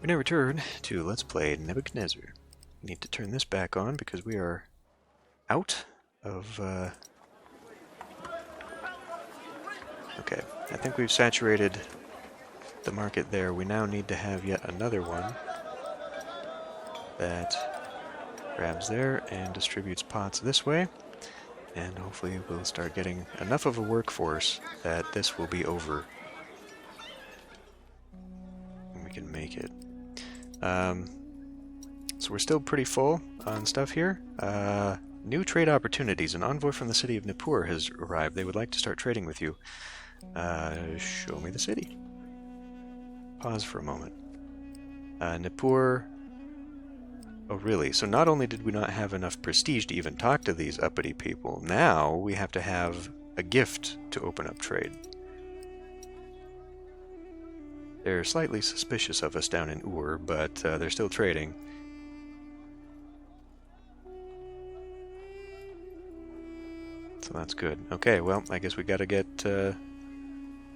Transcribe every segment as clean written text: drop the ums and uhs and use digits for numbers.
We now return to Let's Play Nebuchadnezzar. We need to turn this back on because we are out of... Okay, I think we've saturated the market there. We now need to have yet another one that grabs there and distributes pots this way. And hopefully we'll start getting enough of a workforce that this will be over. And we can make it. So we're still pretty full on stuff here. New trade opportunities. An envoy from the city of Nippur has arrived. They would like to start trading with you. Show me the city. Pause for a moment. Nippur... Oh, really? So not only did we not have enough prestige to even talk to these uppity people, now we have to have a gift to open up trade. They're slightly suspicious of us down in Ur, but they're still trading. So that's good. Okay, well, I guess we gotta get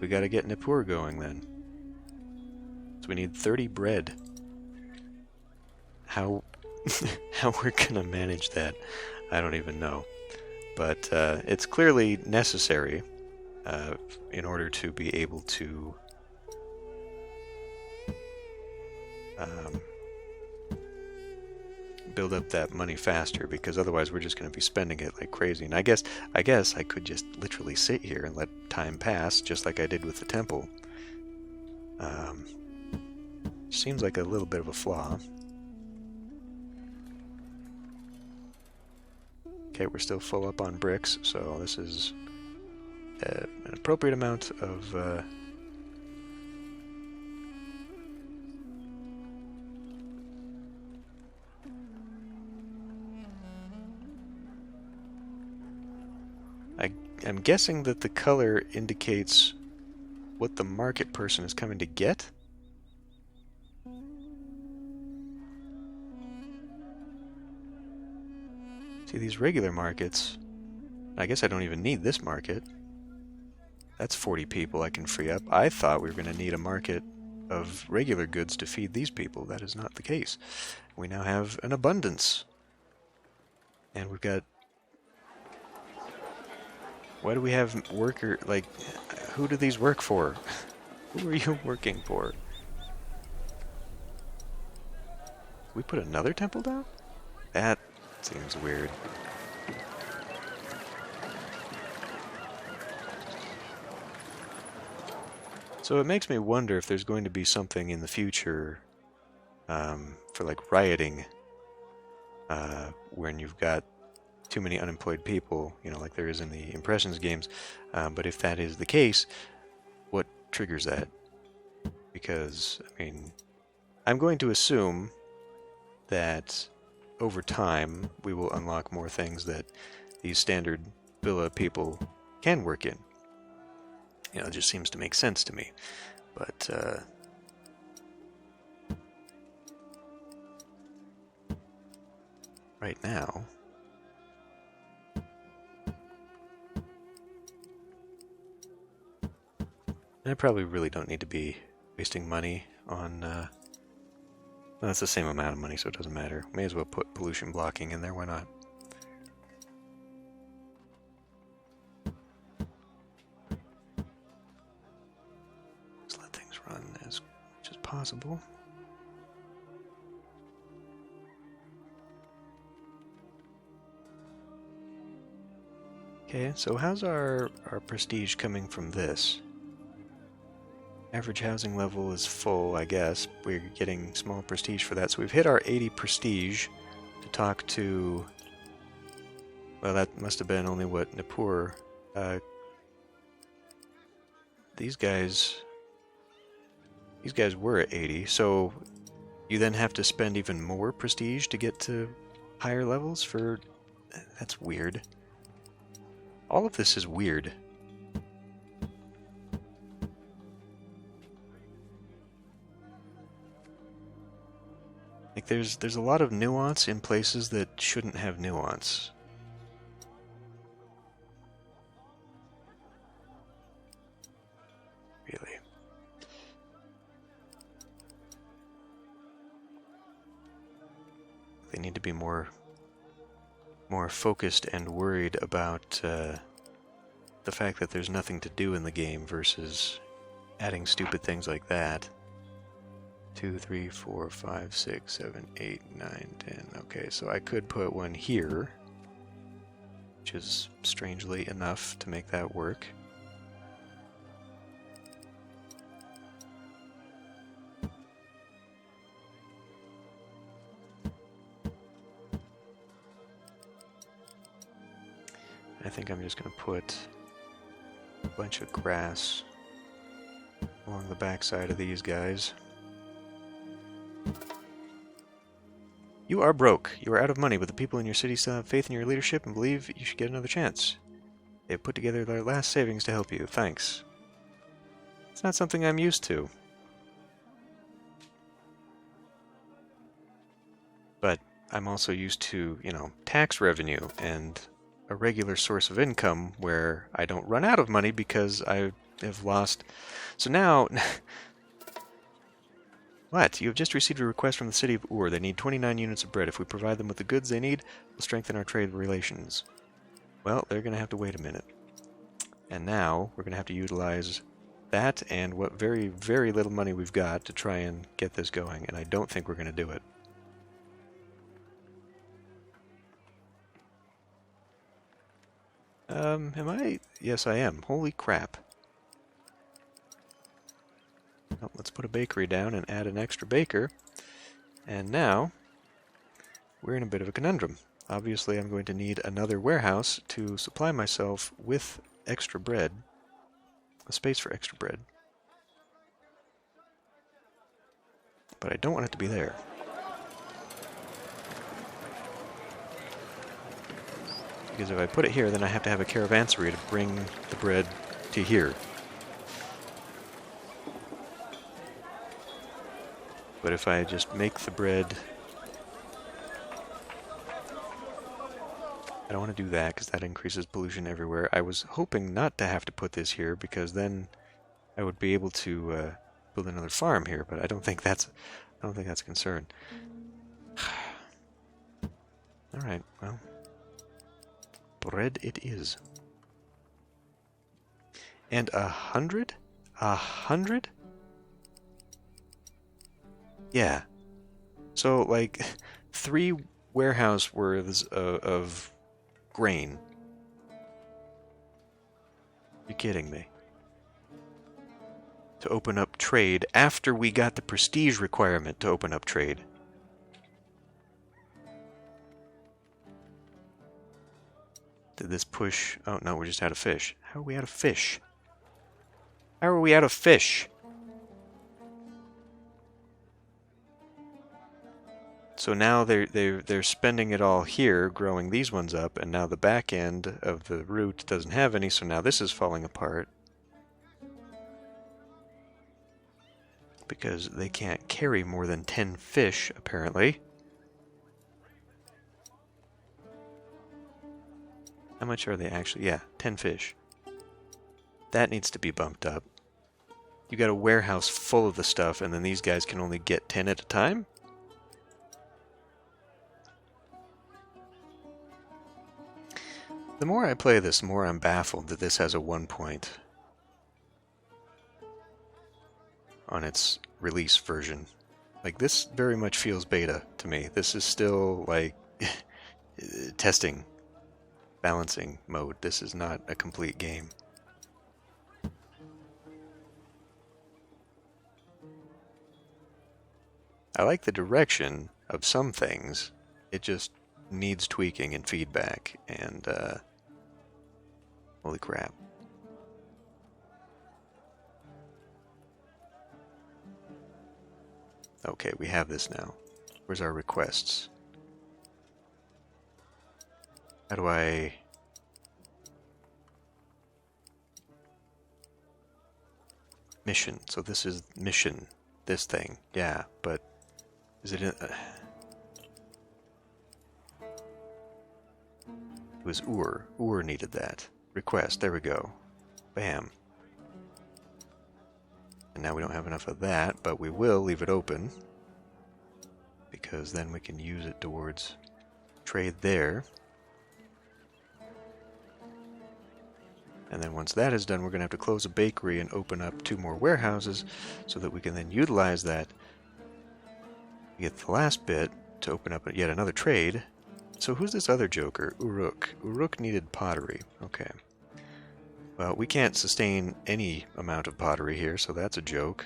Nippur going then. So we need 30 bread. How we're gonna manage that, I don't even know. But it's clearly necessary in order to be able to build up that money faster, because otherwise we're just going to be spending it like crazy. And I guess I could just literally sit here and let time pass, just like I did with the temple. Seems like a little bit of a flaw. Okay, we're still full up on bricks, so this is an appropriate amount of... I'm guessing that the color indicates what the market person is coming to get. See, these regular markets, I guess I don't even need this market. That's 40 people I can free up. I thought we were going to need a market of regular goods to feed these people. That is not the case. We now have an abundance. And we've got... Why do we have worker... Like, who do these work for? Who are you working for? We put another temple down? That seems weird. So it makes me wonder if there's going to be something in the future for like rioting when you've got too many unemployed people, you know, like there is in the Impressions games. But if that is the case, what triggers that? Because, I mean, I'm going to assume that over time we will unlock more things that these standard villa people can work in. You know, it just seems to make sense to me. But, right now... I probably really don't need to be wasting money on, well, it's the same amount of money, so it doesn't matter. May as well put pollution blocking in there, why not? Just let things run as much as possible. Okay, so how's our prestige coming from this? Average housing level is full, I guess. We're getting small prestige for that. So we've hit our 80 prestige to talk to... Well, that must have been only what Nippur... These guys were at 80, so you then have to spend even more prestige to get to higher levels for... That's weird. All of this is weird. Like there's a lot of nuance in places that shouldn't have nuance. Really. they need to be more focused and worried about the fact that there's nothing to do in the game versus adding stupid things like that. 2, 3, 4, 5, 6, 7, 8, 9, 10. Okay, so I could put one here, which is strangely enough to make that work. I think I'm just going to put a bunch of grass along the backside of these guys. You are broke. You are out of money, but the people in your city still have faith in your leadership and believe you should get another chance. They have put together their last savings to help you. Thanks. It's not something I'm used to. But I'm also used to, you know, tax revenue and a regular source of income where I don't run out of money because I have lost. So now... What? You have just received a request from the city of Ur. They need 29 units of bread. If we provide them with the goods they need, we'll strengthen our trade relations. Well, they're going to have to wait a minute. And now, we're going to have to utilize that and what very, very little money we've got to try and get this going. And I don't think we're going to do it. Am I? Yes, I am. Holy crap. Well, let's put a bakery down and add an extra baker. And now, we're in a bit of a conundrum. Obviously, I'm going to need another warehouse to supply myself with extra bread. A space for extra bread. But I don't want it to be there. Because if I put it here, then I have to have a caravanserai to bring the bread to here. But if I just make the bread... I don't want to do that because that increases pollution everywhere. I was hoping not to have to put this here because then I would be able to build another farm here, but I don't think that's a concern. Alright, well. Bread it is. And 100? 100? Yeah. So, like, 3 warehouse worths of grain. You're kidding me. To open up trade after we got the prestige requirement to open up trade. Did this push... Oh, no, we're just out of fish. How are we out of fish? How are we out of fish? So now they're spending it all here, growing these ones up, and now the back end of the root doesn't have any, so now this is falling apart. Because they can't carry more than 10 fish, apparently. How much are they actually? Yeah, 10 fish. That needs to be bumped up. You got a warehouse full of the stuff, and then these guys can only get 10 at a time? The more I play this, the more I'm baffled that this has a 1 point on its release version. Like, this very much feels beta to me. This is still, like, testing, balancing mode. This is not a complete game. I like the direction of some things. It just needs tweaking and feedback, and, holy crap. Okay, we have this now. Where's our requests? How do I... Mission. So this is mission. This thing. Yeah, but... Is it in... It was Ur. Ur needed that. Request. There we go. Bam. And now we don't have enough of that, but we will leave it open. because then we can use it towards trade there. And then once that is done, we're going to have to close a bakery and open up 2 more warehouses so that we can then utilize that. We get the last bit to open up yet another trade. So who's this other joker? Uruk. Uruk needed pottery. Okay. Well, we can't sustain any amount of pottery here, so that's a joke.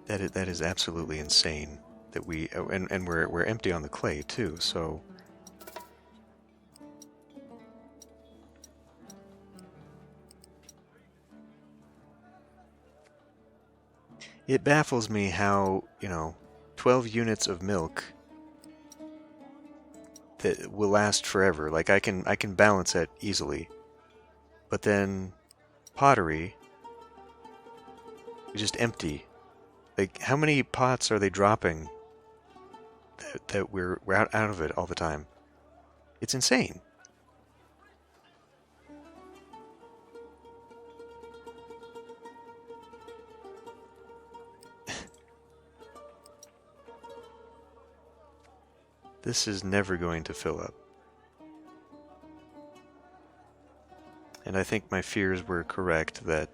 That is absolutely insane that we and we're empty on the clay too, so it baffles me how, 12 units of milk that will last forever. Like I can balance that easily. But then pottery is just empty. Like how many pots are they dropping that we're out of it all the time? It's insane. This is never going to fill up. And I think my fears were correct that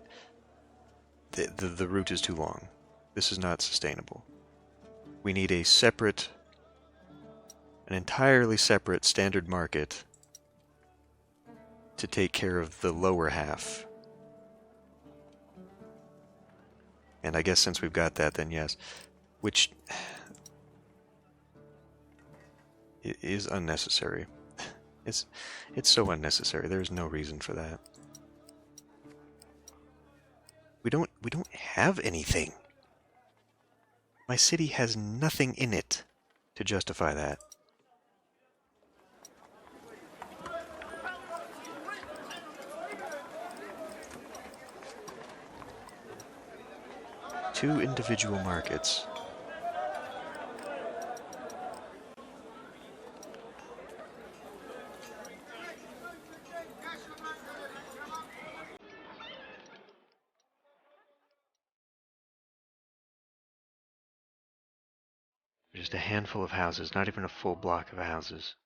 the route is too long. This is not sustainable. We need an entirely separate standard market to take care of the lower half. And I guess since we've got that, then yes. Which is unnecessary. It's so unnecessary. There's no reason for that. We don't have anything. My city has nothing in it to justify that. Two individual markets. Just a handful of houses, not even a full block of houses.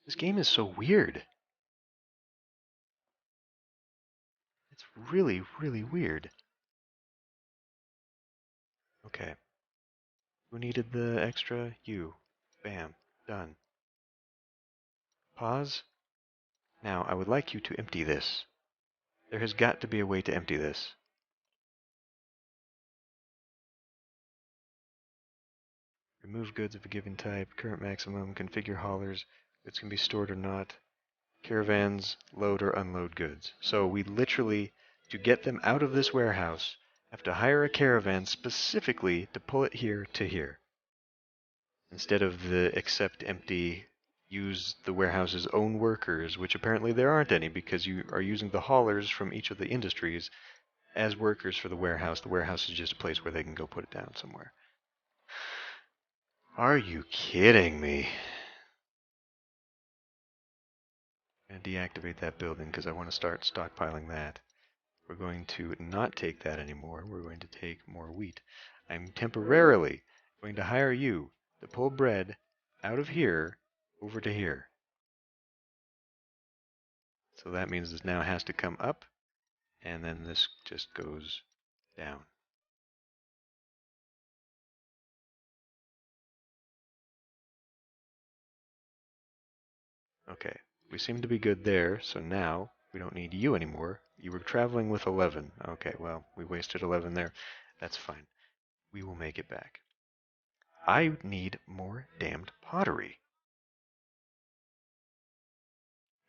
This game is so weird. It's really, really weird. Okay. Who needed the extra? You. Bam. Done. Pause. Now, I would like you to empty this. There has got to be a way to empty this. Remove goods of a given type, current maximum, configure haulers, goods can be stored or not, caravans, load or unload goods. So we literally, to get them out of this warehouse, have to hire a caravan specifically to pull it here to here. Instead of the accept empty, use the warehouse's own workers, which apparently there aren't any because you are using the haulers from each of the industries as workers for the warehouse. The warehouse is just a place where they can go put it down somewhere. Are you kidding me? I'm going to deactivate that building because I want to start stockpiling that. We're going to not take that anymore. We're going to take more wheat. I'm temporarily going to hire you to pull bread out of here over to here. So that means this now has to come up, and then this just goes down. Okay, we seem to be good there, so now we don't need you anymore. You were traveling with 11. Okay, well, we wasted 11 there. That's fine. We will make it back. I need more damned pottery.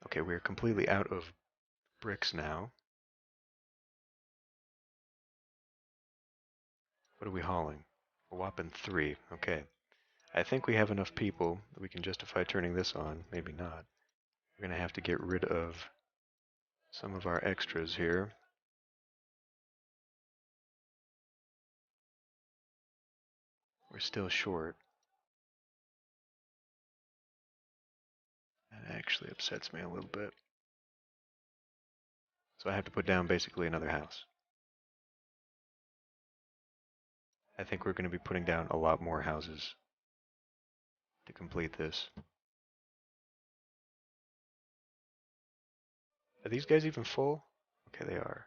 Okay, we're completely out of bricks now. What are we hauling? A whopping 3. Okay. I think we have enough people that we can justify turning this on. Maybe not. We're going to have to get rid of some of our extras here. We're still short. That actually upsets me a little bit. So I have to put down basically another house. I think we're going to be putting down a lot more houses to complete this. Are these guys even full? Okay, they are.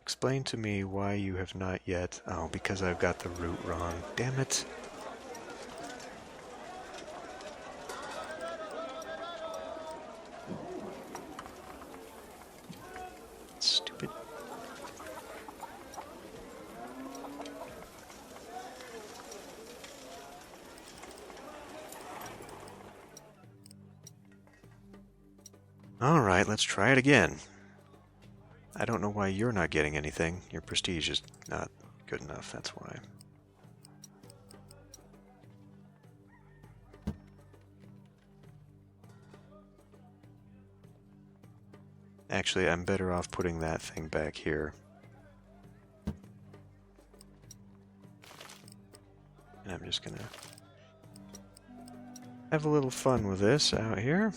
Explain to me why you have not yet... Oh, because I've got the route wrong. Damn it. Stupid. Alright, let's try it again. I don't know why you're not getting anything. Your prestige is not good enough, that's why. Actually, I'm better off putting that thing back here. And I'm just gonna have a little fun with this out here.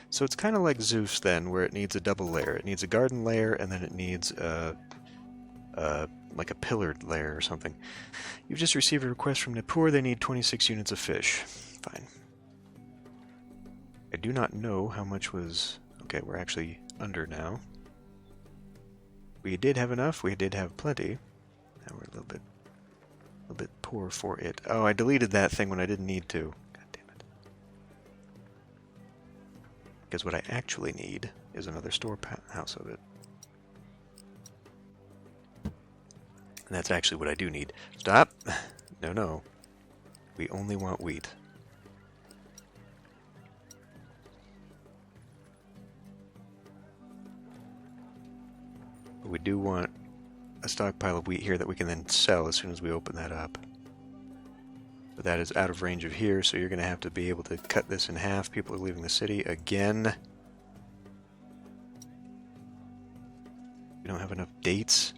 So it's kind of like Zeus then, where it needs a double layer. It needs a garden layer, and then it needs like a pillared layer or something. You've just received a request from Nippur. They need 26 units of fish. Fine. I do not know how much was... Okay, we're actually under now. We did have enough. We did have plenty. Now we're a little bit poor for it. Oh, I deleted that thing when I didn't need to. God damn it. Because what I actually need is another storehouse of it. And that's actually what I do need. Stop! No, no. We only want wheat. But we do want a stockpile of wheat here that we can then sell as soon as we open that up. But that is out of range of here, so you're going to have to be able to cut this in half. People are leaving the city again. We don't have enough dates.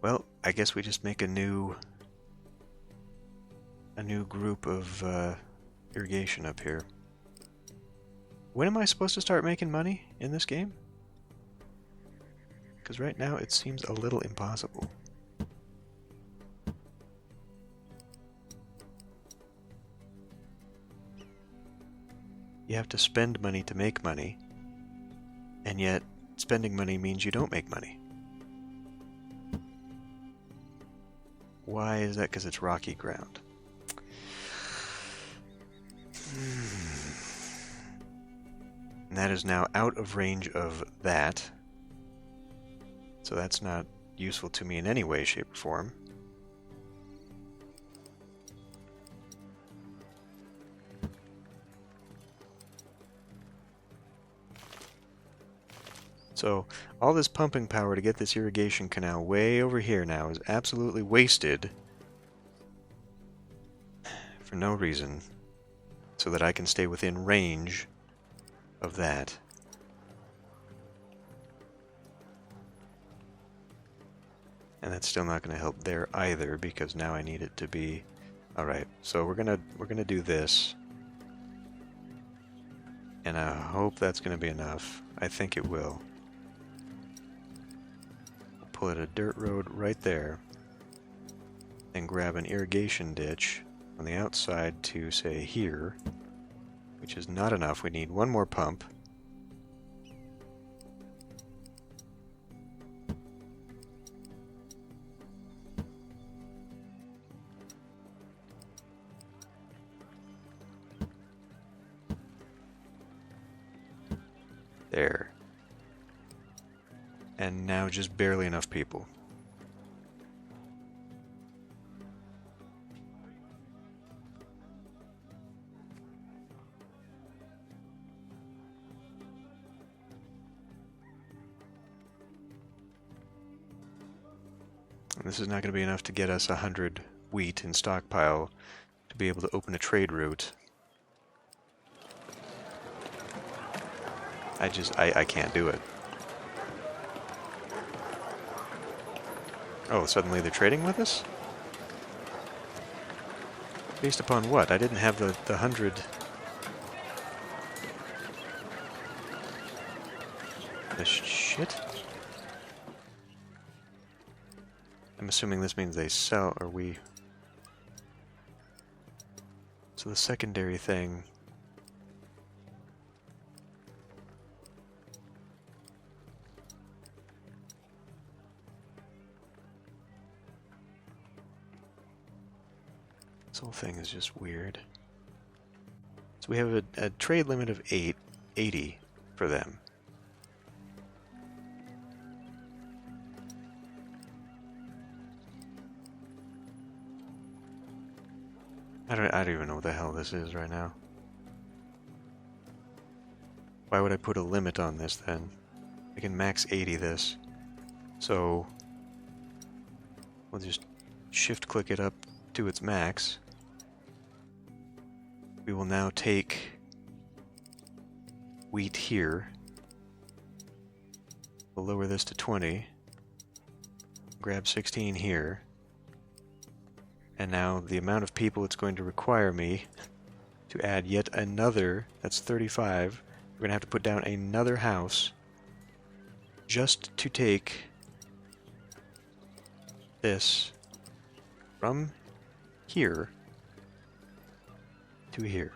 Well, I guess we just make a new group of irrigation up here. When am I supposed to start making money in this game? Because right now it seems a little impossible. You have to spend money to make money, and yet spending money means you don't make money. Why is that? Because it's rocky ground. And that is now out of range of that. So that's not useful to me in any way, shape, or form. So all this pumping power to get this irrigation canal way over here now is absolutely wasted for no reason, so that I can stay within range of that. And that's still not going to help there either, because now I need it to be... Alright, so we're gonna do this. And I hope that's going to be enough. I think it will. Pull it a dirt road right there. Then grab an irrigation ditch on the outside to, say, here. Which is not enough. We need one more pump. There. And now just barely enough people. This is not going to be enough to get us 100 wheat in stockpile to be able to open a trade route. I can't do it. Oh, suddenly they're trading with us? Based upon what? I didn't have the 100... The shit? I'm assuming this means they sell, or we... So the secondary thing... This whole thing is just weird. So we have a trade limit of 80 for them. I don't even know what the hell this is right now. Why would I put a limit on this then? I can max 80 this. So we'll just shift click it up to its max. We will now take wheat here. We'll lower this to 20. Grab 16 here. And now the amount of people it's going to require me to add yet another, that's 35. We're going to have to put down another house just to take this from here to here.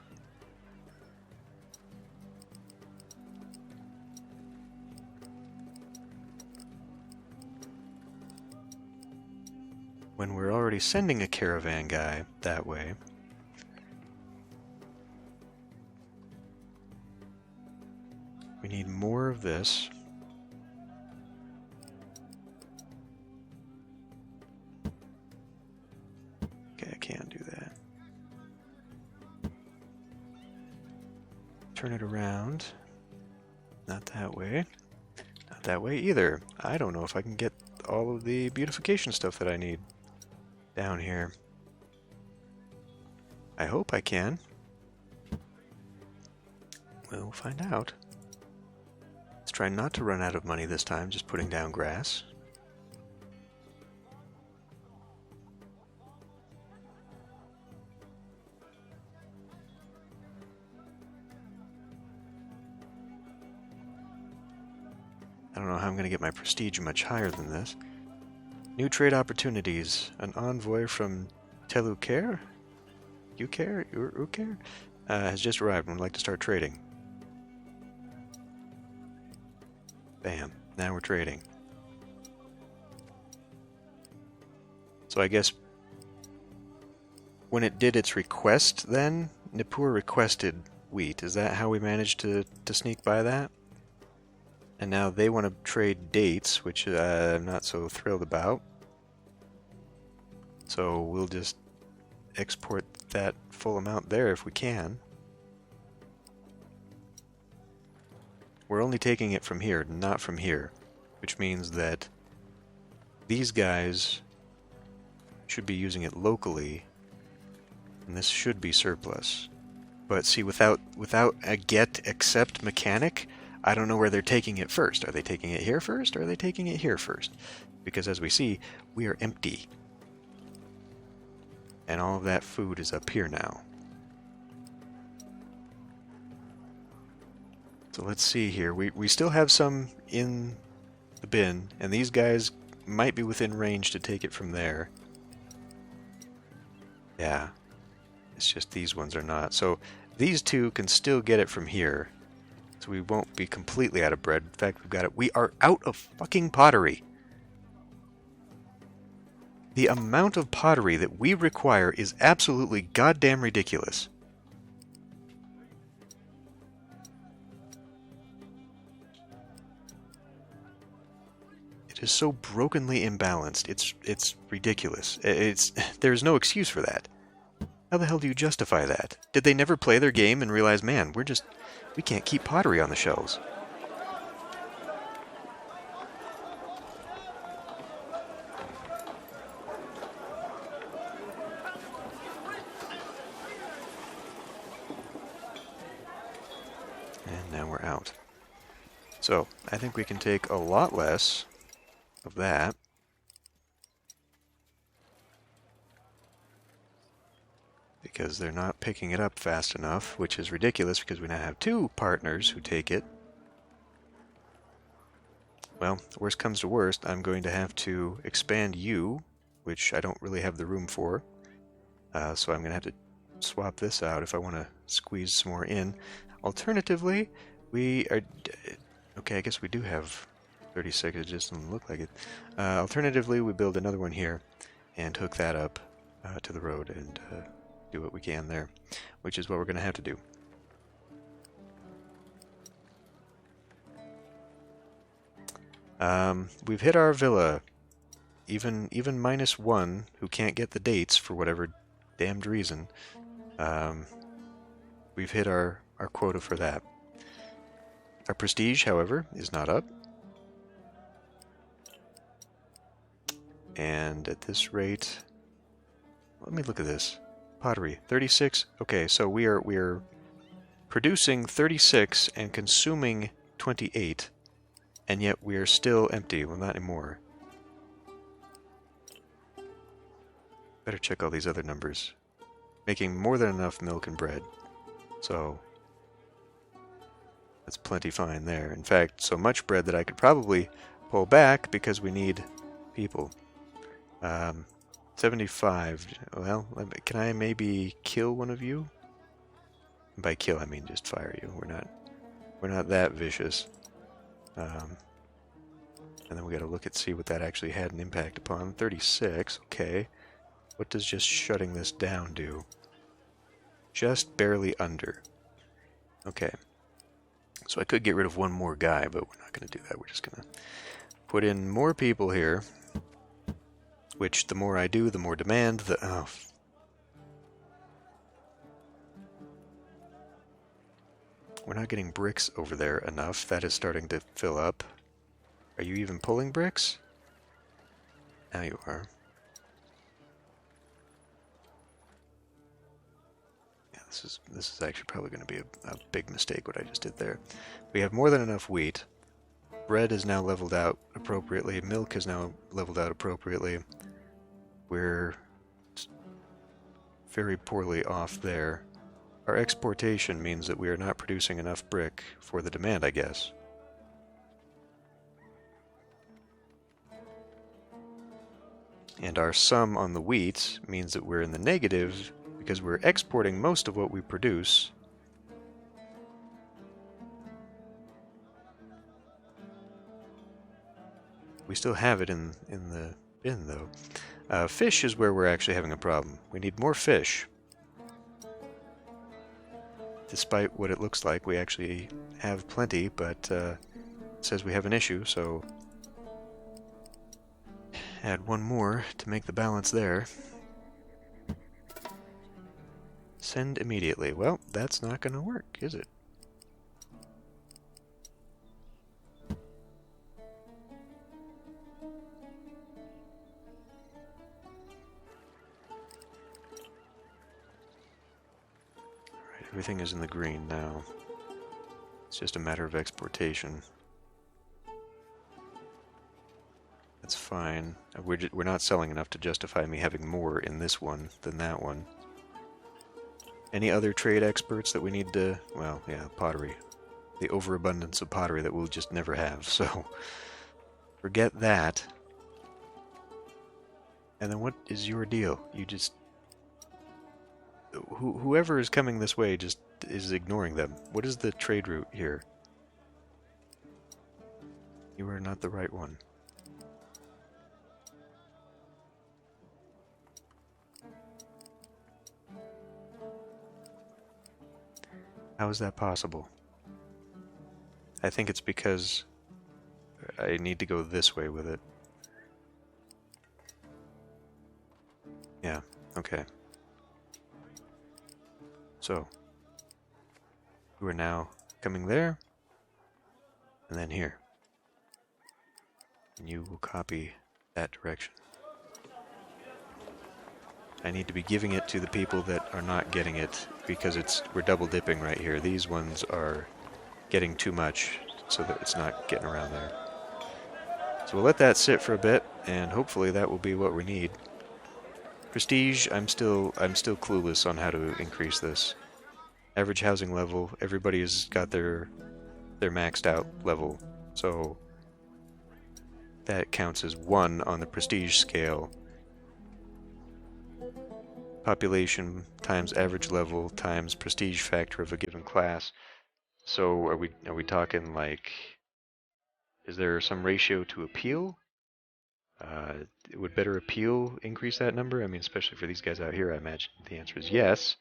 When we're already sending a caravan guy that way, we need more of this. Okay, I can't do that. Turn it around. Not that way. Not that way either. I don't know if I can get all of the beautification stuff that I need down here. I hope I can. We'll find out. Let's try not to run out of money this time, just putting down grass. I don't know how I'm going to get my prestige much higher than this. New trade opportunities. An envoy from Teluker? Uker? Has just arrived and would like to start trading. Bam. Now we're trading. So I guess when it did its request then, Nippur requested wheat. Is that how we managed to sneak by that? And now they want to trade dates, which I'm not so thrilled about. So we'll just export that full amount there if we can. We're only taking it from here, not from here. Which means that these guys should be using it locally. And this should be surplus. But see, without a get accept mechanic, I don't know where they're taking it first. Are they taking it here first, or are they taking it here first? Because as we see, we are empty. And all of that food is up here now. So let's see here. We still have some in the bin, and these guys might be within range to take it from there. Yeah. It's just these ones are not. So these two can still get it from here. So we won't be completely out of bread. In fact, we've got it. We are out of fucking pottery. The amount of pottery that we require is absolutely goddamn ridiculous. It is so brokenly imbalanced. It's ridiculous. There's no excuse for that. How the hell do you justify that? Did they never play their game and realize, man, we can't keep pottery on the shelves? And now we're out. So, I think we can take a lot less of that. Because they're not picking it up fast enough, which is ridiculous because we now have two partners who take it. Well, worst comes to worst, I'm going to have to expand you, which I don't really have the room for. So I'm going to have to swap this out if I want to squeeze some more in. Alternatively, we are... Okay, I guess we do have 36, it just doesn't look like it. Alternatively, we build another one here and hook that up to the road and do what we can there, which is what we're going to have to do. We've hit our villa. Even -1, who can't get the dates for whatever damned reason. We've hit our quota for that. Our prestige, however, is not up. And at this rate, let me look at this. Pottery, 36. Okay, so we are producing 36 and consuming 28, and yet we are still empty. Well, not anymore. Better check all these other numbers. Making more than enough milk and bread. So that's plenty fine there. In fact, so much bread that I could probably pull back because we need people. 75. Well, can I maybe kill one of you? And by kill, I mean just fire you. We're not that vicious. And then we got to look at see what that actually had an impact upon. 36. Okay. What does just shutting this down do? Just barely under. Okay. So I could get rid of one more guy, but we're not going to do that. We're just going to put in more people here. Which, the more I do, the more demand. We're not getting bricks over there enough. That is starting to fill up. Are you even pulling bricks? Now you are. Yeah, this is actually probably going to be a big mistake what I just did there. We have more than enough wheat. Bread is now leveled out appropriately. Milk is now leveled out appropriately. We're very poorly off there. Our exportation means that we are not producing enough brick for the demand, I guess. And our sum on the wheat means that we're in the negative because we're exporting most of what we produce. We still have it in the bin, though. Fish is where we're actually having a problem. We need more fish. Despite what it looks like, we actually have plenty, but it says we have an issue, so add one more to make the balance there. Send immediately. Well, that's not going to work, is it? Everything is in the green now. It's just a matter of exportation. That's fine. We're not selling enough to justify me having more in this one than that one. Any other trade experts that we need to... Well, yeah, pottery. The overabundance of pottery that we'll just never have, so... Forget that. And then what is your deal? You just... Whoever is coming this way just is ignoring them. What is the trade route here? You are not the right one. How is that possible? I think it's because I need to go this way with it. Yeah, okay. So, you are now coming there, and then here. And you will copy that direction. I need to be giving it to the people that are not getting it, because we're double dipping right here. These ones are getting too much so that it's not getting around there. So we'll let that sit for a bit, and hopefully that will be what we need. Prestige, I'm still clueless on how to increase this. Average housing level, everybody has got their maxed out level, so that counts as 1 on the prestige scale. Population times average level times prestige factor of a given class. So are we talking like, is there some ratio to appeal? Would better appeal increase that number? I mean, especially for these guys out here, I imagine the answer is yes.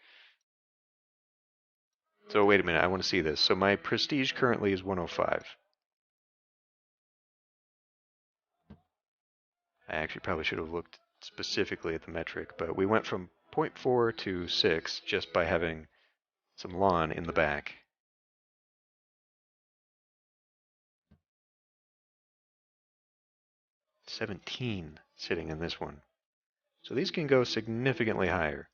So wait a minute, I want to see this. So my prestige currently is 105. I actually probably should have looked specifically at the metric, but we went from 0.4 to 6 just by having some lawn in the back. 17 sitting in this one. So these can go significantly higher.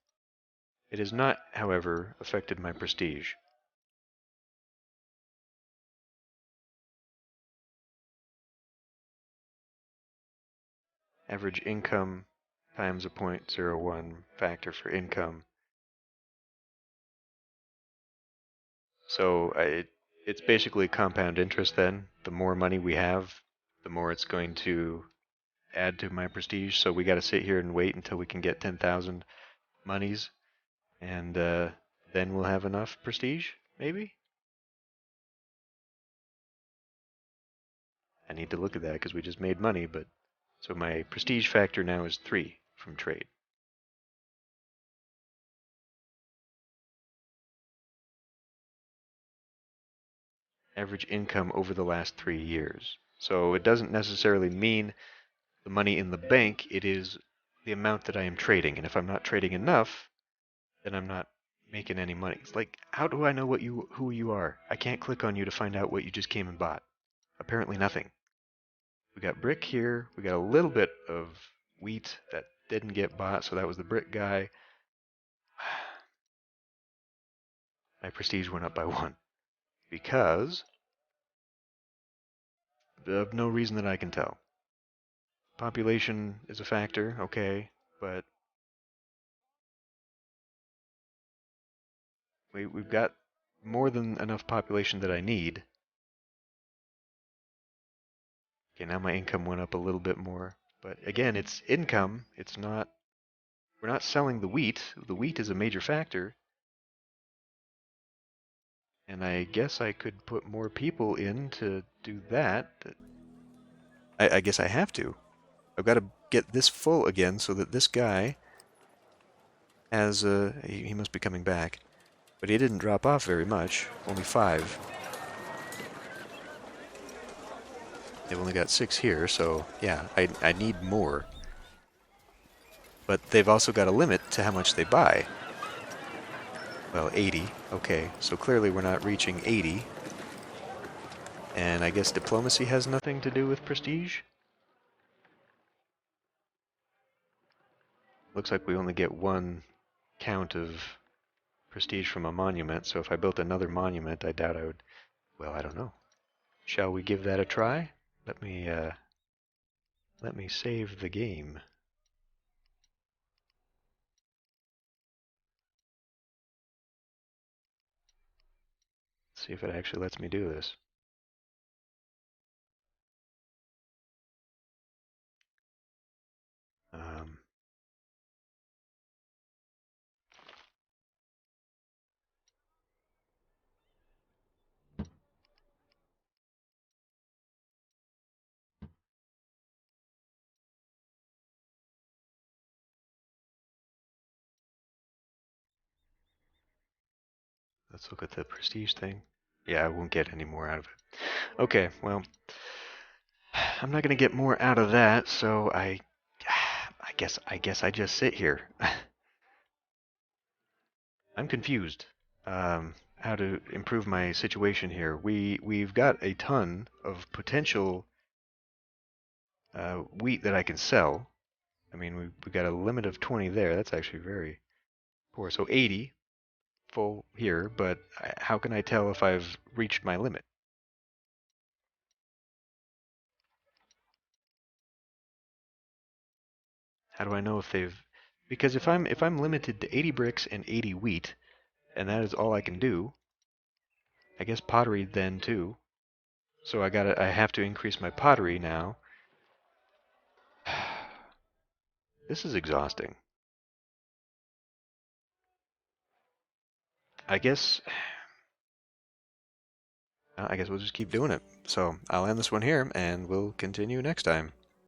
It has not, however, affected my prestige. Average income times a 0.01 factor for income. So it's basically compound interest then. The more money we have, the more it's going to add to my prestige. So we got to sit here and wait until we can get 10,000 monies, and then we'll have enough prestige, maybe? I need to look at that because we just made money, but so my prestige factor now is 3 from trade. Average income over the last 3 years. So it doesn't necessarily mean the money in the bank, it is the amount that I am trading. And if I'm not trading enough, then I'm not making any money. It's like, how do I know who you are? I can't click on you to find out what you just came and bought. Apparently nothing. We got brick here. We got a little bit of wheat that didn't get bought, so that was the brick guy. My prestige went up by 1 because of no reason that I can tell. Population is a factor, okay, but we've got more than enough population that I need. Okay, now my income went up a little bit more. But again, it's income. It's not, we're not selling the wheat. The wheat is a major factor. And I guess I could put more people in to do that. I guess I have to. I've got to get this full again so that this guy has, he must be coming back. But he didn't drop off very much, only 5. They've only got 6 here, so yeah, I need more. But they've also got a limit to how much they buy. Well, 80. Okay, so clearly we're not reaching 80. And I guess diplomacy has nothing to do with prestige? Looks like we only get 1 count of prestige from a monument, so if I built another monument, I doubt I would... Well, I don't know. Shall we give that a try? Let me save the game. See if it actually lets me do this. Um, let's look at the prestige thing. Yeah, I won't get any more out of it. Okay, well, I'm not going to get more out of that, so I guess I just sit here. I'm confused. How to improve my situation here? We've got a ton of potential wheat that I can sell. I mean, we got a limit of 20 there. That's actually very poor. So 80 full here, but how can I tell if I've reached my limit? How do I know if they've... Because if I'm limited to 80 bricks and 80 wheat, and that is all I can do, I guess pottery then too. So I have to increase my pottery now. This is exhausting. I guess I guess we'll just keep doing it. So I'll end this one here, and we'll continue next time.